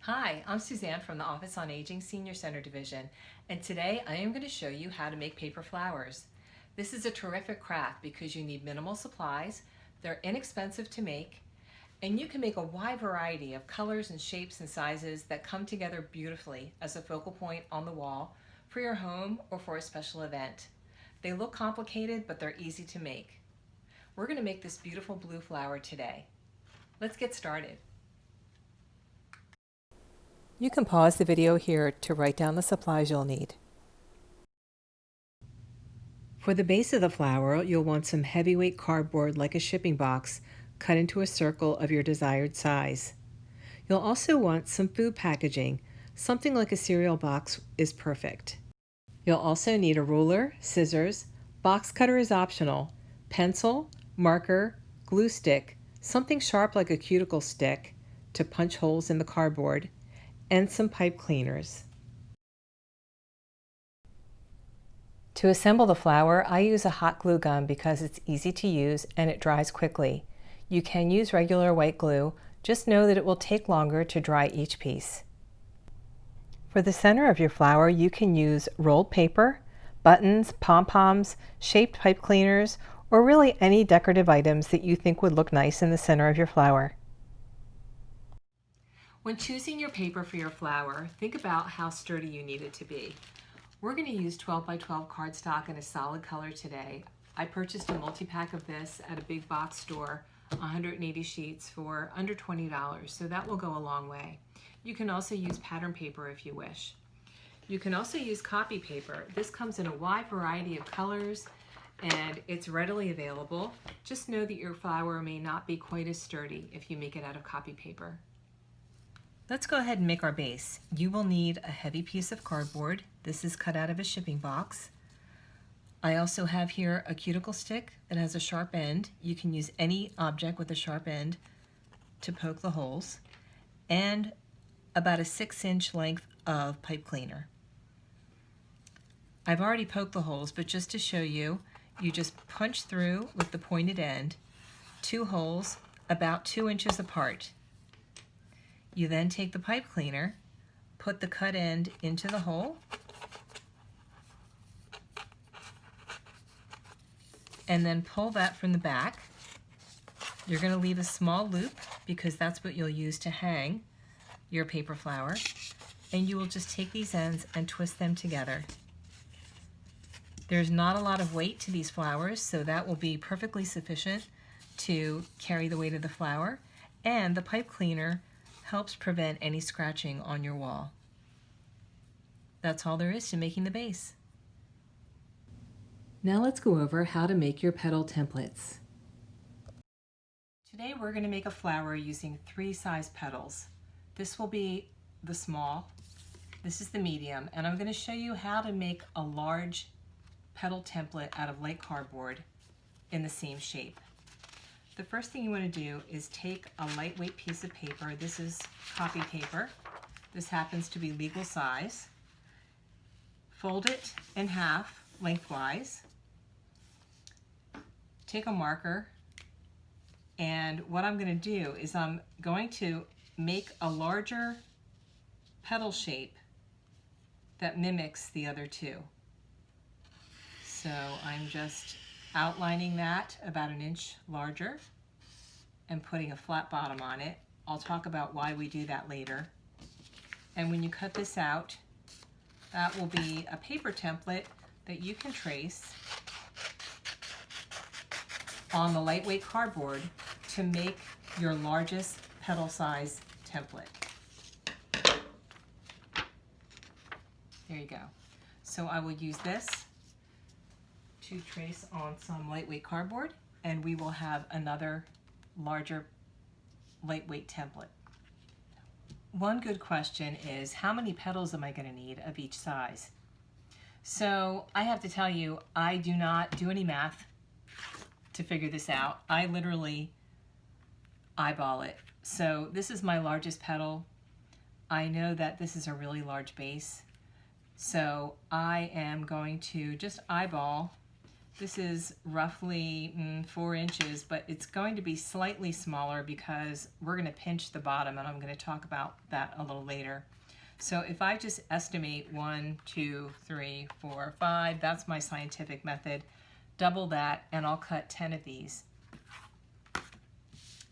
Hi, I'm Suzanne from the Office on Aging Senior Center Division, and today I am going to show you how to make paper flowers. This is a terrific craft because you need minimal supplies, they're inexpensive to make, and you can make a wide variety of colors and shapes and sizes that come together beautifully as a focal point on the wall for your home or for a special event. They look complicated, but they're easy to make. We're going to make this beautiful blue flower today. Let's get started. You can pause the video here to write down the supplies you'll need. For the base of the flower, you'll want some heavyweight cardboard like a shipping box cut into a circle of your desired size. You'll also want some food packaging. Something like a cereal box is perfect. You'll also need a ruler, scissors, box cutter is optional, pencil, marker, glue stick, something sharp like a cuticle stick to punch holes in the cardboard, and some pipe cleaners. To assemble the flower, I use a hot glue gun because it's easy to use and it dries quickly. You can use regular white glue, just know that it will take longer to dry each piece. For the center of your flower, you can use rolled paper, buttons, pom-poms, shaped pipe cleaners, or really any decorative items that you think would look nice in the center of your flower. When choosing your paper for your flower, think about how sturdy you need it to be. We're going to use 12 by 12 cardstock in a solid color today. I purchased a multi-pack of this at a big box store, 180 sheets for under $20, so that will go a long way. You can also use pattern paper if you wish. You can also use copy paper. This comes in a wide variety of colors and it's readily available. Just know that your flower may not be quite as sturdy if you make it out of copy paper. Let's go ahead and make our base. You will need a heavy piece of cardboard. This is cut out of a shipping box. I also have here a cuticle stick that has a sharp end. You can use any object with a sharp end to poke the holes, and about a 6-inch length of pipe cleaner. I've already poked the holes, but just to show you, you just punch through with the pointed end, 2 holes about 2 inches apart. You then take the pipe cleaner, put the cut end into the hole, and then pull that from the back. You're going to leave a small loop because that's what you'll use to hang your paper flower, and you will just take these ends and twist them together. There's not a lot of weight to these flowers, so that will be perfectly sufficient to carry the weight of the flower, and the pipe cleaner helps prevent any scratching on your wall. That's all there is to making the base. Now let's go over how to make your petal templates. Today we're going to make a flower using 3 size petals. This will be the small, this is the medium, and I'm going to show you how to make a large petal template out of light cardboard in the same shape. The first thing you want to do is take a lightweight piece of paper. This is copy paper. This happens to be legal size. Fold it in half lengthwise. Take a marker, and what I'm going to do is I'm going to make a larger petal shape that mimics the other two. So I'm just outlining that about 1 inch larger and putting a flat bottom on it. I'll talk about why we do that later. And when you cut this out, that will be a paper template that you can trace on the lightweight cardboard to make your largest petal size template. There you go. So I will use this to trace on some lightweight cardboard, and we will have another larger lightweight template. One good question is, how many petals am I going to need of each size? So I have to tell you, I do not do any math to figure this out. I literally eyeball it. So this is my largest petal. I know that this is a really large base, so I am going to just eyeball This is roughly 4 inches, but it's going to be slightly smaller because we're going to pinch the bottom, and I'm going to talk about that a little later. So if I just estimate 1, 2, 3, 4, 5, that's my scientific method. Double that, and I'll cut 10 of these.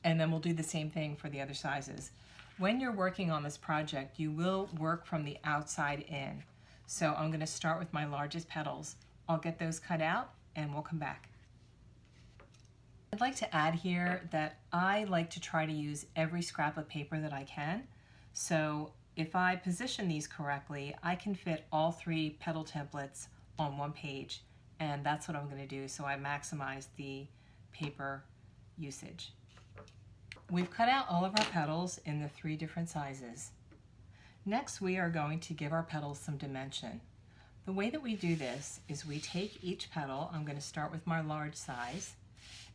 And then we'll do the same thing for the other sizes. When you're working on this project, you will work from the outside in. So I'm going to start with my largest petals. I'll get those cut out, and we'll come back. I'd like to add here that I like to try to use every scrap of paper that I can. So if I position these correctly, I can fit all 3 petal templates on one page, and that's what I'm going to do, so I maximize the paper usage. We've cut out all of our petals in the 3 different sizes. Next, we are going to give our petals some dimension. The way that we do this is we take each petal, I'm going to start with my large size,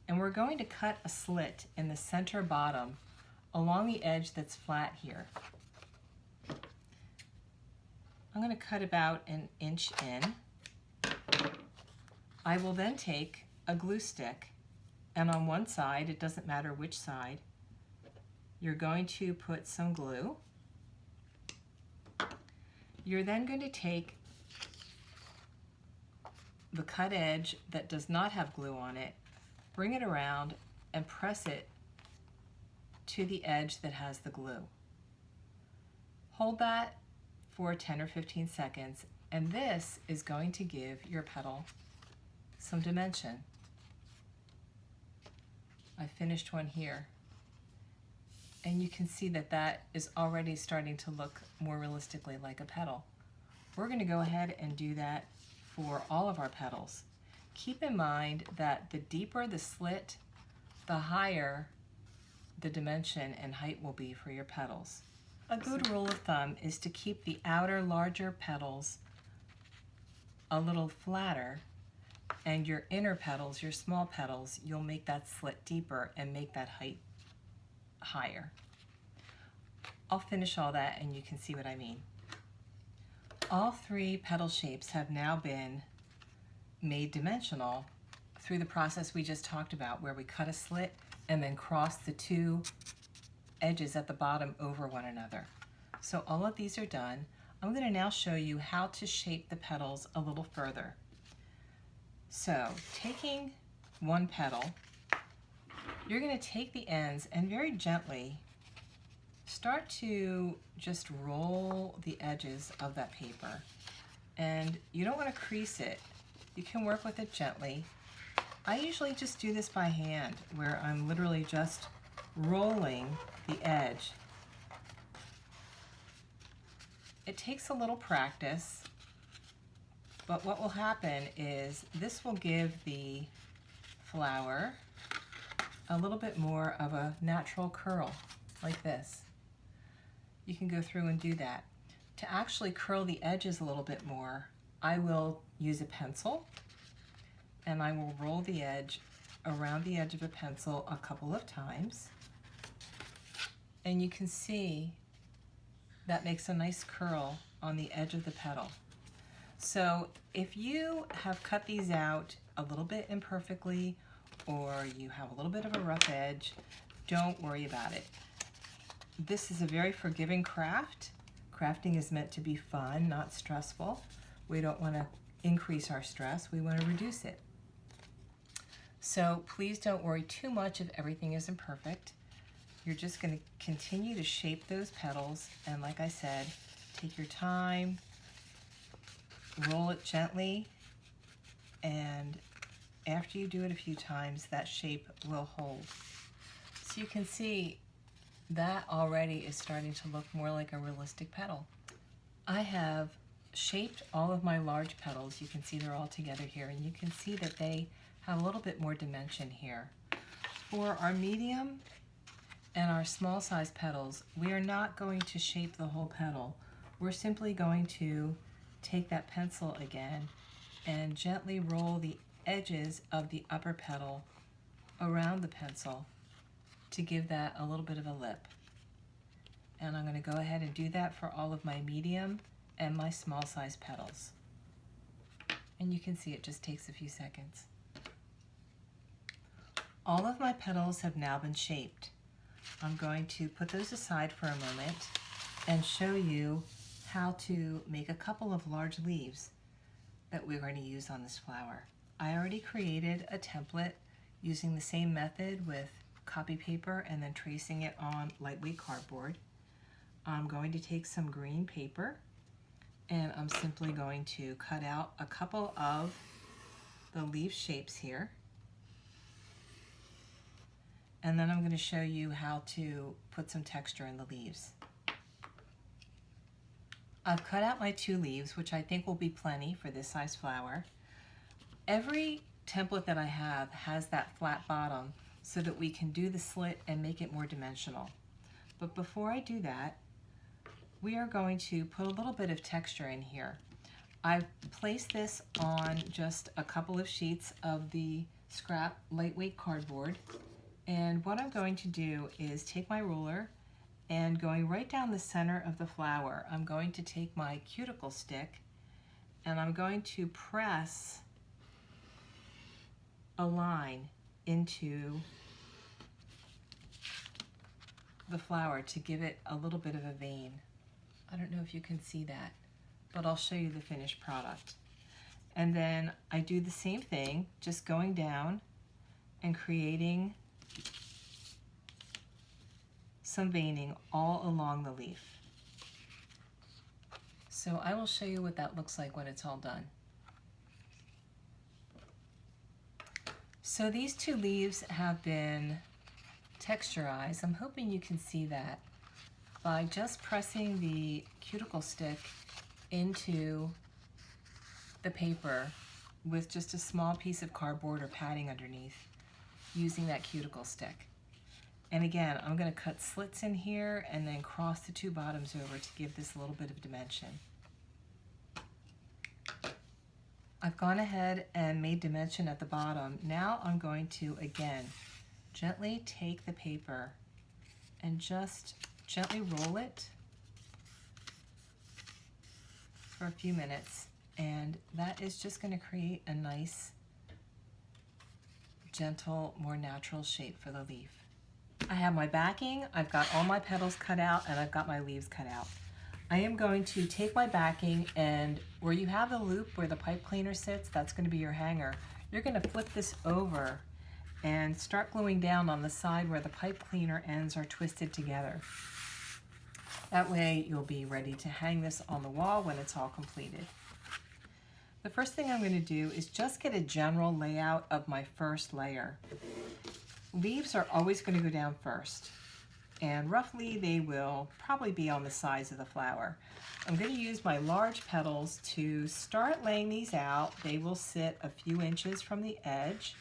and we're going to cut a slit in the center bottom along the edge that's flat here. I'm going to cut about an inch in. I will then take a glue stick, and on one side, it doesn't matter which side, you're going to put some glue. You're then going to take the cut edge that does not have glue on it, bring it around, and press it to the edge that has the glue. Hold that for 10 or 15 seconds, and this is going to give your petal some dimension. I finished one here, and you can see that that is already starting to look more realistically like a petal. We're going to go ahead and do that for all of our petals. Keep in mind that the deeper the slit, the higher the dimension and height will be for your petals. A good rule of thumb is to keep the outer larger petals a little flatter, and your inner petals, your small petals, you'll make that slit deeper and make that height higher. I'll finish all that and you can see what I mean. All 3 petal shapes have now been made dimensional through the process we just talked about, where we cut a slit and then cross the 2 edges at the bottom over one another. So all of these are done. I'm going to now show you how to shape the petals a little further. So taking one petal, you're going to take the ends and very gently start to just roll the edges of that paper. And you don't want to crease it. You can work with it gently. I usually just do this by hand, where I'm literally just rolling the edge. It takes a little practice, but what will happen is this will give the flower a little bit more of a natural curl, like this. You can go through and do that. To actually curl the edges a little bit more, I will use a pencil, and I will roll the edge around the edge of a pencil a couple of times. And you can see that makes a nice curl on the edge of the petal. So if you have cut these out a little bit imperfectly, or you have a little bit of a rough edge, don't worry about it. This is a very forgiving craft. Crafting is meant to be fun, not stressful. We don't want to increase our stress, we want to reduce it. So please don't worry too much if everything isn't perfect. You're just going to continue to shape those petals, and like I said, take your time, roll it gently, and after you do it a few times, that shape will hold. So you can see that already is starting to look more like a realistic petal. I have shaped all of my large petals. You can see they're all together here, and you can see that they have a little bit more dimension here. For our medium and our small size petals, we are not going to shape the whole petal. We're simply going to take that pencil again and gently roll the edges of the upper petal around the pencil to give that a little bit of a lip. And I'm going to go ahead and do that for all of my medium and my small size petals. And you can see it just takes a few seconds. All of my petals have now been shaped. I'm going to put those aside for a moment and show you how to make a couple of large leaves that we're going to use on this flower. I already created a template using the same method with copy paper and then tracing it on lightweight cardboard. I'm going to take some green paper and I'm simply going to cut out a couple of the leaf shapes here. And then I'm going to show you how to put some texture in the leaves. I've cut out my 2 leaves, which I think will be plenty for this size flower. Every template that I have has that flat bottom so that we can do the slit and make it more dimensional. But before I do that, we are going to put a little bit of texture in here. I've placed this on just a couple of sheets of the scrap lightweight cardboard. And what I'm going to do is take my ruler and going right down the center of the flower, I'm going to take my cuticle stick and I'm going to press a line into the flower to give it a little bit of a vein. I don't know if you can see that, but I'll show you the finished product. And then I do the same thing, just going down and creating some veining all along the leaf. So I will show you what that looks like when it's all done. So these 2 leaves have been texturized. I'm hoping you can see that by just pressing the cuticle stick into the paper with just a small piece of cardboard or padding underneath using that cuticle stick. And again, I'm going to cut slits in here and then cross the 2 bottoms over to give this a little bit of dimension. I've gone ahead and made dimension at the bottom. Now I'm going to, again, gently take the paper and just gently roll it for a few minutes. And that is just going to create a nice, gentle, more natural shape for the leaf. I have my backing, I've got all my petals cut out, and I've got my leaves cut out. I am going to take my backing, and where you have the loop where the pipe cleaner sits, that's going to be your hanger. You're going to flip this over and start gluing down on the side where the pipe cleaner ends are twisted together. That way you'll be ready to hang this on the wall when it's all completed. The first thing I'm going to do is just get a general layout of my first layer. Leaves are always going to go down first, and roughly they will probably be on the size of the flower. I'm going to use my large petals to start laying these out. They will sit a few inches from the edge,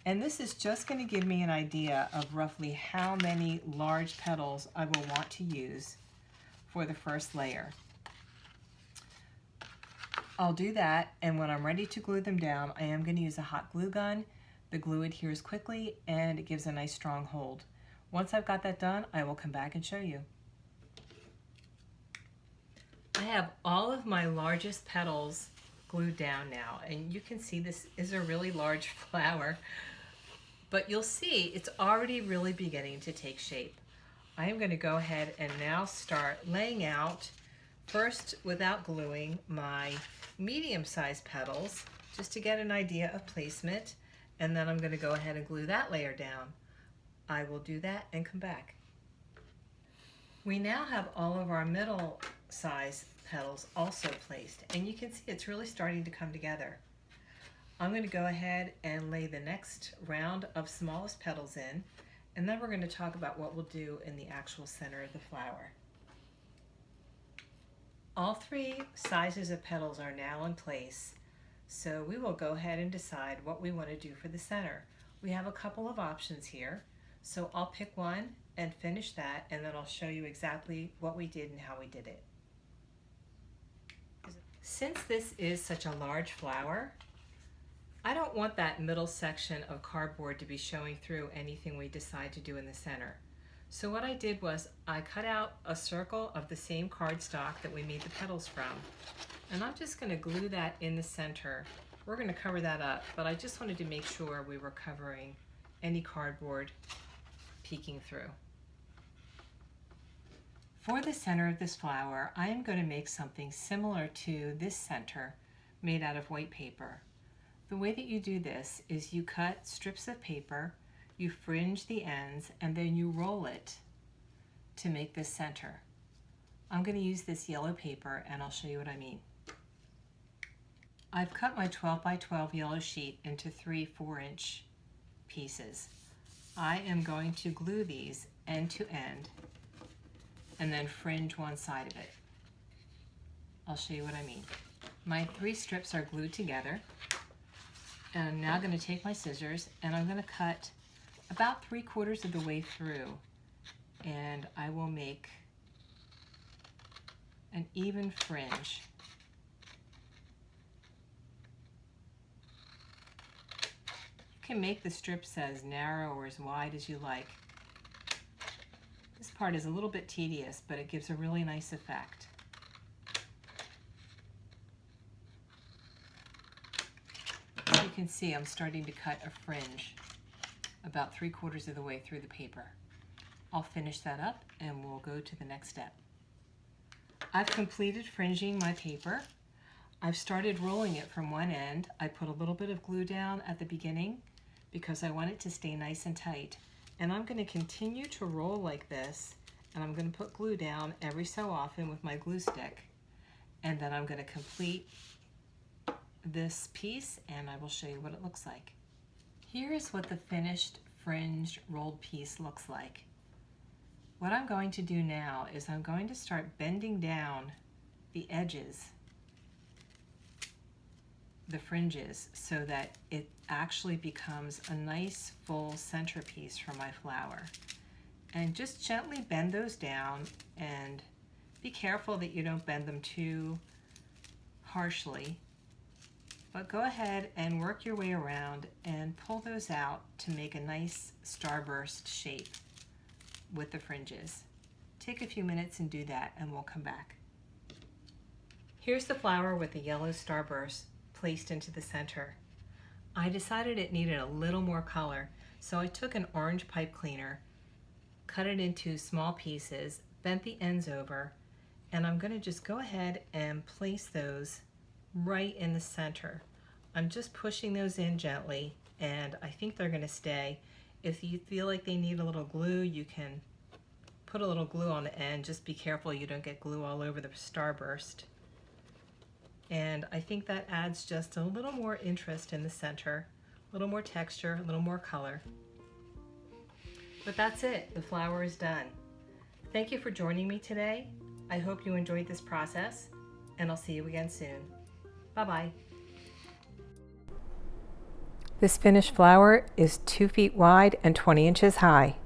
and this is just going to give me an idea of roughly how many large petals I will want to use for the first layer. I'll do that, and when I'm ready to glue them down, I am going to use a hot glue gun. The glue adheres quickly and it gives a nice strong hold. Once I've got that done, I will come back and show you. I have all of my largest petals glued down now, and you can see this is a really large flower, but you'll see it's already really beginning to take shape. I am going to go ahead and now start laying out, first without gluing, my medium-sized petals just to get an idea of placement. And then I'm going to go ahead and glue that layer down. I will do that and come back. We now have all of our middle size petals also placed, and you can see it's really starting to come together. I'm going to go ahead and lay the next round of smallest petals in, and then we're going to talk about what we'll do in the actual center of the flower. All 3 sizes of petals are now in place. So we will go ahead and decide what we want to do for the center. We have a couple of options here. So I'll pick one and finish that, and then I'll show you exactly what we did and how we did it. Since this is such a large flower, I don't want that middle section of cardboard to be showing through anything we decide to do in the center. So what I did was I cut out a circle of the same cardstock that we made the petals from. And I'm just going to glue that in the center. We're going to cover that up, but I just wanted to make sure we were covering any cardboard peeking through. For the center of this flower, I am going to make something similar to this center made out of white paper. The way that you do this is you cut strips of paper, you fringe the ends, and then you roll it to make this center. I'm going to use this yellow paper and I'll show you what I mean. I've cut my 12 by 12 yellow sheet into 3 4-inch pieces. I am going to glue these end to end and then fringe one side of it. I'll show you what I mean. My 3 strips are glued together, and I'm now going to take my scissors and I'm going to cut about 3/4 of the way through, and I will make an even fringe. You can make the strips as narrow or as wide as you like. This part is a little bit tedious, but it gives a really nice effect. As you can see, I'm starting to cut a fringe about 3/4 of the way through the paper. I'll finish that up and we'll go to the next step. I've completed fringing my paper. I've started rolling it from one end. I put a little bit of glue down at the beginning because I want it to stay nice and tight. And I'm going to continue to roll like this, and I'm going to put glue down every so often with my glue stick. And then I'm going to complete this piece and I will show you what it looks like. Here is what the finished fringed rolled piece looks like. What I'm going to do now is I'm going to start bending down the edges, the fringes, so that it actually becomes a nice full centerpiece for my flower. And just gently bend those down and be careful that you don't bend them too harshly. But go ahead and work your way around and pull those out to make a nice starburst shape with the fringes. Take a few minutes and do that and we'll come back. Here's the flower with the yellow starburst placed into the center. I decided it needed a little more color, so I took an orange pipe cleaner, cut it into small pieces, bent the ends over, and I'm going to just go ahead and place those right in the center. I'm just pushing those in gently, and I think they're going to stay. If you feel like they need a little glue, you can put a little glue on the end. Just be careful you don't get glue all over the starburst. And I think that adds just a little more interest in the center, a little more texture, a little more color. But that's it, the flower is done. Thank you for joining me today. I hope you enjoyed this process, and I'll see you again soon. Bye-bye. This finished flower is 2 feet wide and 20 inches high.